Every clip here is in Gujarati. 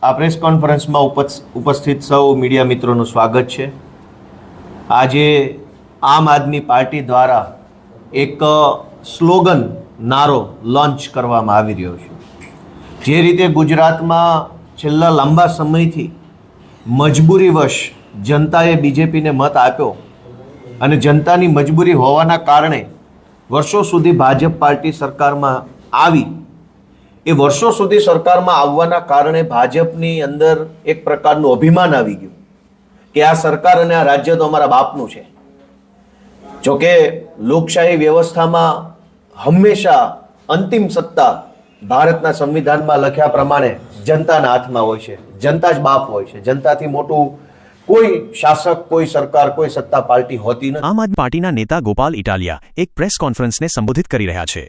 આ પ્રેસ કોન્ફરન્સમાં ઉપસ્થિત સૌ મીડિયા મિત્રોનું સ્વાગત છે। આજે આમ આદમી પાર્ટી દ્વારા એક સ્લોગન નારો લોન્ચ કરવામાં આવી રહ્યો છે। જે રીતે ગુજરાતમાં છેલ્લા લાંબા સમયથી મજબૂરીવશ જનતાએ બીજેપીને મત આપ્યો અને જનતાની મજબૂરી હોવાના કારણે વર્ષો સુધી ભાજપ પાર્ટી સરકારમાં આવી। એ વર્ષો સુધી સરકારમાં આવવાના કારણે ભાજપની અંદર એક પ્રકારનું અભિમાન આવી ગયું કે આ સરકાર અને આ રાજ્ય તો અમારા બાપનું છે। જોકે લોકશાહી વ્યવસ્થામાં હંમેશા અંતિમ સત્તા ભારતના સંવિધાનમાં લખ્યા પ્રમાણે જનતાના હાથમાં હોય છે। જનતા જ બાપ હોય છે। જનતાથી મોટું કોઈ શાસક, કોઈ સરકાર, કોઈ સત્તા પાર્ટી હોતી નથી। આમ આદમી પાર્ટીના નેતા ગોપાલ ઇટાલિયા એક પ્રેસ કોન્ફરન્સને સંબોધિત કરી રહ્યા છે।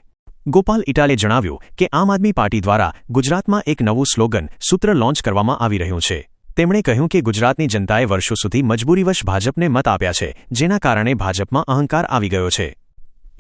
ગોપાલ ઇટાલિયાએ જણાવ્યું કે આમ આદમી પાર્ટી દ્વારા ગુજરાતમાં એક નવું સ્લોગન સૂત્ર લોન્ચ કરવામાં આવી રહ્યું છે। તેમણે કહ્યું કે ગુજરાતની જનતાએ વર્ષો સુધી મજબૂરીવશ ભાજપને મત આપ્યા છે, જેના કારણે ભાજપમાં અહંકાર આવી ગયો છે।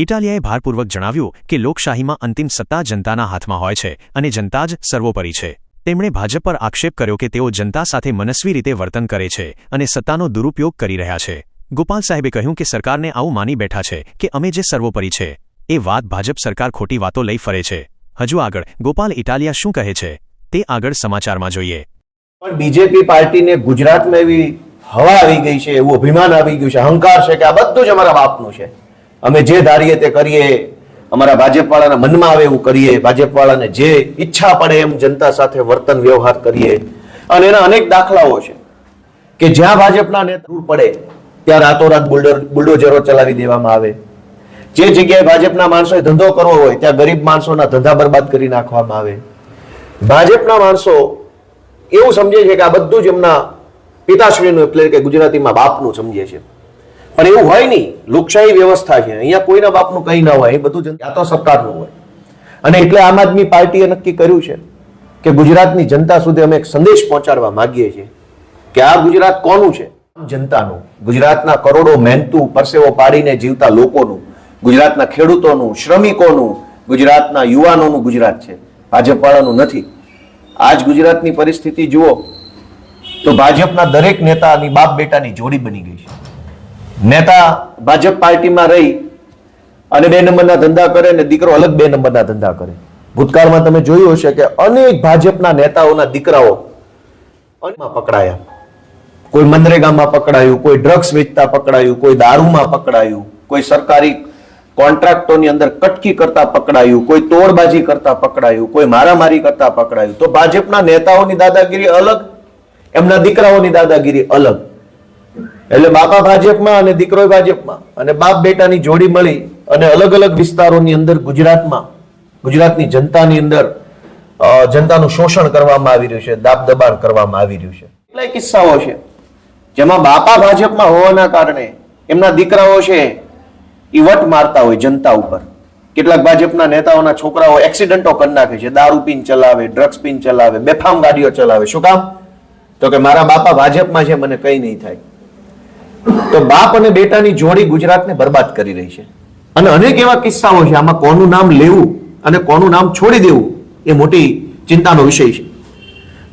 ઇટાલિયાએ ભારપૂર્વક જણાવ્યું કે લોકશાહીમાં અંતિમ સત્તા જનતાના હાથમાં હોય છે અને જનતા જ સર્વોપરી છે। તેમણે ભાજપ પર આક્ષેપ કર્યો કે તેઓ જનતા સાથે મનસ્વી રીતે વર્તન કરે છે અને સત્તાનો દુરુપયોગ કરી રહ્યા છે। ગોપાલ સાહેબે કહ્યું કે સરકારને આવું માની બેઠા છે કે અમે જે સર્વોપરી છે એ વાત ભાજપ સરકાર ખોટી વાતો લઈ ફરે છે। હજુ આગળ ગોપાલ ઇટાલિયા શું કહે છે તે આગળ સમાચારમાં જોઈએ। પણ બીજેપી પાર્ટીને ગુજરાતમાં એવી હવા આવી ગઈ છે, એવું અભિમાન આવી ગયું છે, અહંકાર છે કે આ બધું જ અમારા બાપનું છે, અમે જે ધારીએ તે કરીએ, અમારા ભાજપવાળાના મનમાં આવે એવું કરીએ, ભાજપવાળાને જે ઈચ્છા પડે એમ જનતા સાથે વર્તન વ્યવહાર કરીએ। અને એના અનેક દાખલાઓ છે કે જ્યાં ભાજપના નેતા પડે ત્યાં રાતોરાત બુલડોઝરો ચલાવી દેવામાં આવે। જે જગ્યાએ ભાજપના માણસોએ ધંધો કરવો હોય ત્યાં ગરીબ માણસોના ધંધા બરબાદ કરી નાખવામાં આવે। ભાજપના માણસો એવું સમજે છે કે આ બધું જ એમના પિતાશ્રીનું એટલે કે ગુજરાતીમાં બાપનું સમજે છે, પણ એવું હોય નહીં। લોકશાહી વ્યવસ્થા છે, અહીંયા કોઈના બાપનું કંઈ ના હોય, એ બધું આ તો સરકારનું હોય। અને એટલે આમ આદમી પાર્ટીએ નક્કી કર્યું છે કે ગુજરાતની જનતા સુધી અમે એક સંદેશ પહોંચાડવા માંગીએ છીએ કે આ ગુજરાત કોનું છે? જનતાનું, ગુજરાતના કરોડો મહેનતુ પરસેવો પાડીને જીવતા લોકોનું, ગુજરાતના ખેડૂતોનું, શ્રમિકોનું, ગુજરાતના યુવાનોનું ગુજરાત છે, ભાજપવાળાનું નથી। આજ ગુજરાતની પરિસ્થિતિ જુઓ તો ભાજપના દરેક નેતાની બાપ બેટાની જોડી બની ગઈ છે। નેતા ભાજપ પાર્ટીમાં રહી અને 2 નંબરના ધંધા કરે ને દીકરો અલગ 2 નંબરના ધંધા કરે। ભૂતકાળમાં તમે જોયું હશે કે અનેક ભાજપના નેતાઓના દીકરાઓ પકડાયા, કોઈ મનરેગામાં પકડાયું, કોઈ ડ્રગ્સ વેચતા પકડાયું, કોઈ દારૂમાં પકડાયું, કોઈ સરકારી કોન્ટ્રાક્ટોની અંદર કટકી કરતા પકડાયું, કોઈ તોડબાજી કરતા પકડાયું, કોઈ મારામારી કરતા પકડાયું। તો ભાજપના નેતાઓની દાદાગીરી અલગ, એમના દીકરાઓની દાદાગીરી અલગ। એટલે બાપા ભાજપમાં અને દીકરો ભાજપમાં અને બાપ બેટાની જોડી મળી અને અલગ અલગ વિસ્તારોની અંદર ગુજરાતમાં ગુજરાતની જનતાની અંદર જનતાનું શોષણ કરવામાં આવી રહ્યું છે, દાબ દબાણ કરવામાં આવી રહ્યું છે। કેટલાય કિસ્સાઓ છે જેમાં બાપા ભાજપમાં હોવાના કારણે એમના દીકરાઓ છે એ વટ મારતા હોય જનતા ઉપર। કેટલાક ભાજપના નેતાઓના છોકરાઓ એક્સિડન્ટો કરી નાખે છે, દારૂ પીને ચલાવે, ડ્રગ્સ પીને ચલાવે, બેફામ ગાડીઓ ચલાવે। શું કામ? તો કે મારા બાપા ભાજપમાં છે, મને કઈ નહીં થાય। તો બાપ અને બેટાની જોડી ગુજરાતને બરબાદ કરી રહી છે। અને અનેક એવા કિસ્સાઓ છે, આમાં કોનું નામ લેવું અને કોનું નામ છોડી દેવું એ મોટી ચિંતાનો વિષય છે।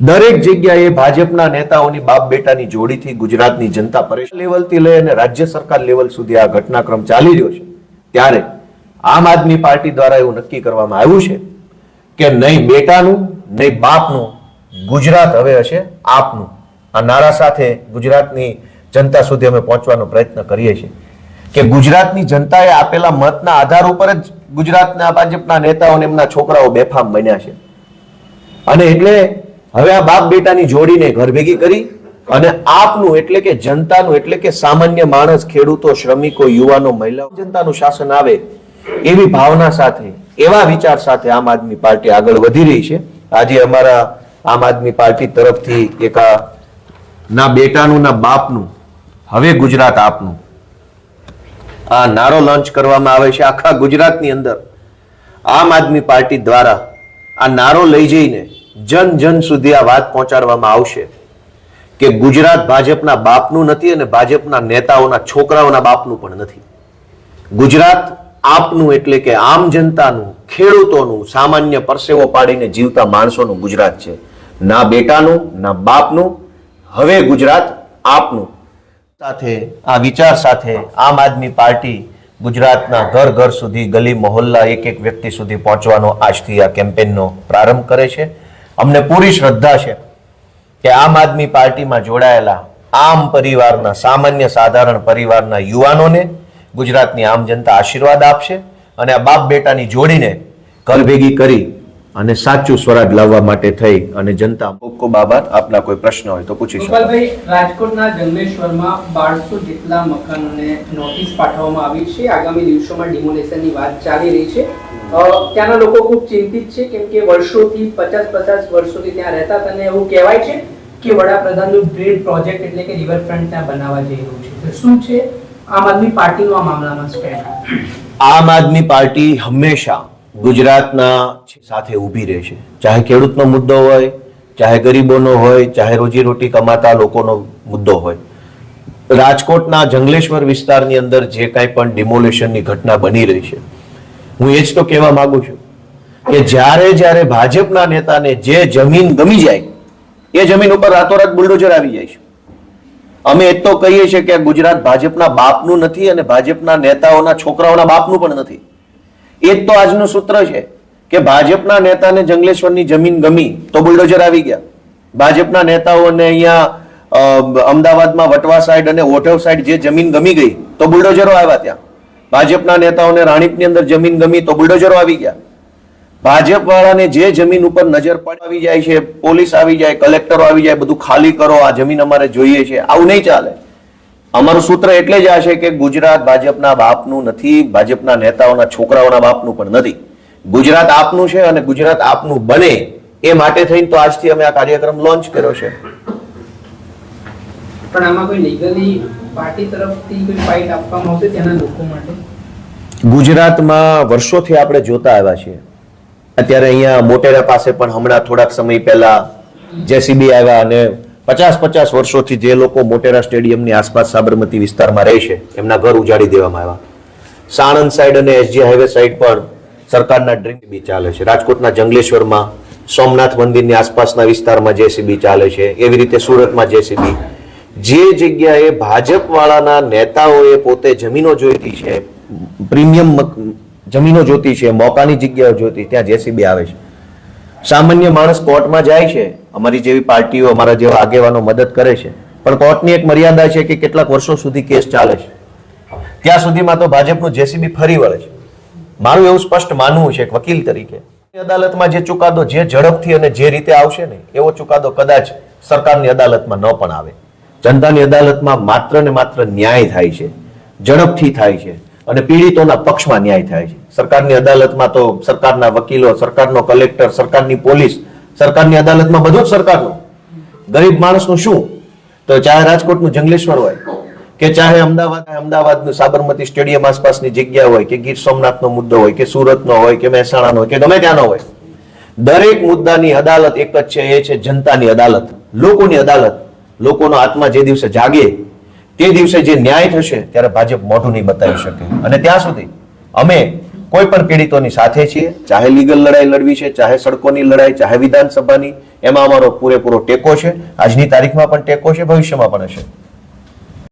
દરેક જગ્યાએ ભાજપના નેતાઓની બાપ બેટાની જોડીથી ગુજરાતની જનતા પરેશાન લેવલથી લઈ અને રાજ્ય સરકાર લેવલ સુધી આ ઘટનાક્રમ ચાલી રહ્યો છે। ત્યારે આમ આદમી પાર્ટી દ્વારા એવું નક્કી કરવામાં આવ્યું છે કે નહીં બેટાનું નહીં બાપનું, ગુજરાત હવે હશે આપનું। આ નારા સાથે ગુજરાતની જનતા સુધી અમે પહોંચવાનો પ્રયત્ન કરીએ છીએ કે ગુજરાતની જનતાએ આપેલા મતના આધાર ઉપર જ ગુજરાતના ભાજપના નેતાઓ અને એમના છોકરાઓ બેફામ બન્યા છે। અને એટલે હવે આ બાપ બેટાની જોડીને ઘર ભેગી કરી અને આપનું એટલે કે જનતાનું એટલે કે સામાન્ય માણસ, ખેડૂતો, શ્રમિકો, યુવાનો, મહિલાઓ, જનતાનું શાસન આવે એવી ભાવના સાથે, એવા વિચાર સાથે આમ આદમી પાર્ટી આગળ વધી રહી છે। આજે અમારા આમ આદમી પાર્ટી તરફથી એક ના બેટાનું ના બાપનું, હવે ગુજરાત આપનું આ નારો લોન્ચ કરવામાં આવે છે। આખા ગુજરાતની અંદર આમ આદમી પાર્ટી દ્વારા આ નારો લઈ જઈને જન જન સુધી આ વાત પહોંચાડવામાં આવશે કે ગુજરાત ભાજપના બાપનું નથી અને ભાજપના નેતાઓના છોકરાઓના બાપનું પણ નથી। ગુજરાત આપનું એટલે કે આમ જનતાનું, ખેડૂતોનું, સામાન્ય પરસેવો પાડીને જીવતા માણસોનું ગુજરાત છે। ના બેટાનું ના બાપનું, હવે ગુજરાત આપનું. સાથે આ વિચાર સાથે આમ આદમી પાર્ટી ગુજરાતના ઘર ઘર સુધી, ગલી મહોલ્લા, એક એક વ્યક્તિ સુધી પહોંચવાનો આજથી આ કેમ્પેનનો પ્રારંભ કરે છે. અમને પૂરી શ્રદ્ધા છે કે આમ આદમી પાર્ટીમાં જોડાયેલા આમ પરિવારના, સામાન્ય સાધારણ પરિવારના યુવાનોને ગુજરાતની આમ જનતા આશીર્વાદ આપશે અને આ બાપ બેટાની જોડીને ઘર ભેગી કરી અને સાચું સ્વરાજ લાવવા માટે થઈ અને જનતા. ખૂબ ખૂબ આભાર. આપના કોઈ પ્રશ્ન હોય તો પૂછી શકો. ગોપાલભાઈ, રાજકોટના જંગલેશ્વરમાં 1200 જેટલા મકાનોને નોટિસ પાઠવવામાં આવી છે. આગામી દિવસોમાં ડિમોલેશનની વાત ચાલી રહી છે. ત્યાંના લોકો ખૂબ ચિંતિત છે, કેમ કે વર્ષોથી 50 વર્ષોથી ત્યાં રહેતા હતા અને એવું કહેવાય છે કે વડાપ્રધાનનું ડ્રીમ પ્રોજેક્ટ એટલે કે રિવરફ્રન્ટ ત્યાં બનાવવા જઈ રહ્યું છે. તો શું છે આમ આદમી પાર્ટીનું આ મામલામાં સ્ટેન્ડ? આમ આદમી પાર્ટી હંમેશા ગુજરાતના સાથે ઊભી રહે છે. ચાહે ખેડૂતનો મુદ્દો હોય, ચાહે ગરીબોનો હોય, ચાહે રોજીરોટી કમાતા લોકોનો મુદ્દો હોય. રાજકોટના જંગલેશ્વર વિસ્તારની અંદર જે કાંઈ પણ ડિમોલેશનની ઘટના બની રહી છે, હું એ જ તો કહેવા માંગુ છું કે જ્યારે ભાજપના નેતાને જે જમીન ગમી જાય એ જમીન ઉપર રાતોરાત બુલડોઝર આવી જાય છે. અમે એ તો કહીએ છીએ કે ગુજરાત ભાજપના બાપનું નથી અને ભાજપના નેતાઓના છોકરાઓના બાપનું પણ નથી. એ જ તો આજનું સૂત્ર છે કે ભાજપના નેતાને જંગલેશ્વરની જમીન ગમી તો બુલડોઝર આવી ગયા. ભાજપના નેતાઓને અહીંયા અમદાવાદમાં વટવા સાઈડ અને ઓઢવ સાઈડ જે જમીન ગમી ગઈ તો બુલડોઝરો આવ્યા ત્યાં. ભાજપના નેતાઓને રાણીપની અંદર જમીન ગમી તો બુલડોઝરો આવી ગયા. ભાજપ વાળાને જે જમીન ઉપર નજર આવી જાય છે, પોલીસ આવી જાય, કલેક્ટરો આવી જાય, બધું ખાલી કરો, આ જમીન અમારે જોઈએ છે, આવું નહીં ચાલે. અમારું સૂત્ર એટલે જ આ છે કે ગુજરાત ભાજપના બાપનું નથી, ભાજપના નેતાઓના છોકરાઓના બાપનું પણ નથી. ગુજરાત આપનું છે અને ગુજરાત આપનું બને એ માટે થઈને તો આજથી અમે આ કાર્યક્રમ લોન્ચ કર્યો છે. પણ આમાં કોઈ લીગલી પાર્ટી તરફથી કોઈ ફાઇટ આપવામાં આવશે ત્યાંના લોકો માટે? ગુજરાતમાં વર્ષોથી આપણે જોતા આવ્યા છીએ. અત્યારે અહીંયા મોટેરા પાસે પણ હમણાં થોડાક સમય પહેલા જેસીબી આવ્યા અને 50 વર્ષોથી જે લોકો મોટેરા સ્ટેડિયમની આસપાસ સાબરમતી વિસ્તારમાં રહે છે એમના ઘર ઉજાડી દેવામાં આવ્યા. સાણંદ સાઈડ અને એસજી હાઈવે સાઈડ પર સરકારના ડ્રીમ બી ચાલે છે. રાજકોટના જંગલેશ્વરમાં સોમનાથ મંદિરની આસપાસના વિસ્તારમાં જેસીબી ચાલે છે. એવી રીતે સુરતમાં જેસીબી. જે જગ્યાએ ભાજપ વાળાના નેતાઓએ પોતે જમીનો જોઈતી છે, પ્રીમિયમ જમીનો જોતી છે, મોકાની જગ્યાઓ જોતી, ત્યાં જેસીબી આવે છે. સામાન્ય માણસ કોર્ટમાં જાય છે, અમારી જેવી પાર્ટીઓ, અમારા જેવા આગેવાનો મદદ કરે છે, પણ કોર્ટની એક મર્યાદા છે કે કેટલાક વર્ષો સુધી કેસ ચાલે છે. ત્યાં સુધીમાં તો ભાજપનું જેસીબી ફરી વળે છે. મારું એવું સ્પષ્ટ માનવું છે એક વકીલ તરીકે, અદાલતમાં જે ચુકાદો જે ઝડપથી અને જે રીતે આવશે ને એવો ચુકાદો કદાચ સરકારની અદાલતમાં ન પણ આવે. જનતાની અદાલતમાં માત્ર ને માત્ર ન્યાય થાય છે, ઝડપથી થાય છે અને પીડિતોના પક્ષમાં ન્યાય થાય છે. સરકારની અદાલતમાં તો સરકારના વકીલો, સરકારનો કલેક્ટર, સરકારની પોલીસ, સરકારની અદાલતમાં બધું જ સરકારનું. ગરીબ માણસનું શું? તો ચાહે રાજકોટનું જંગલેશ્વર હોય કે ચાહે અમદાવાદનું સાબરમતી સ્ટેડિયમ આસપાસની જગ્યા હોય કે ગીર સોમનાથનો મુદ્દો હોય કે સુરતનો હોય કે મહેસાણાનો હોય કે ગમે ત્યાંનો હોય, દરેક મુદ્દાની અદાલત એક જ છે, એ છે જનતાની અદાલત, લોકોની અદાલત. લોકોનો આત્મા જે દિવસે જાગે તે દિવસે જે ન્યાય થશે ત્યારે ભાજપ મોઢું નહીં બતાવી શકે. અને ત્યાં સુધી અમે કોઈ પણ પીડિતોની સાથે છીએ. ચાહે લીગલ લડાઈ લડવી છે, ચાહે સડકોની લડાઈ, ચાહે વિધાનસભાની, એમાં અમારો પૂરેપૂરો ટેકો છે. આજની તારીખમાં પણ ટેકો છે, ભવિષ્યમાં પણ હશે.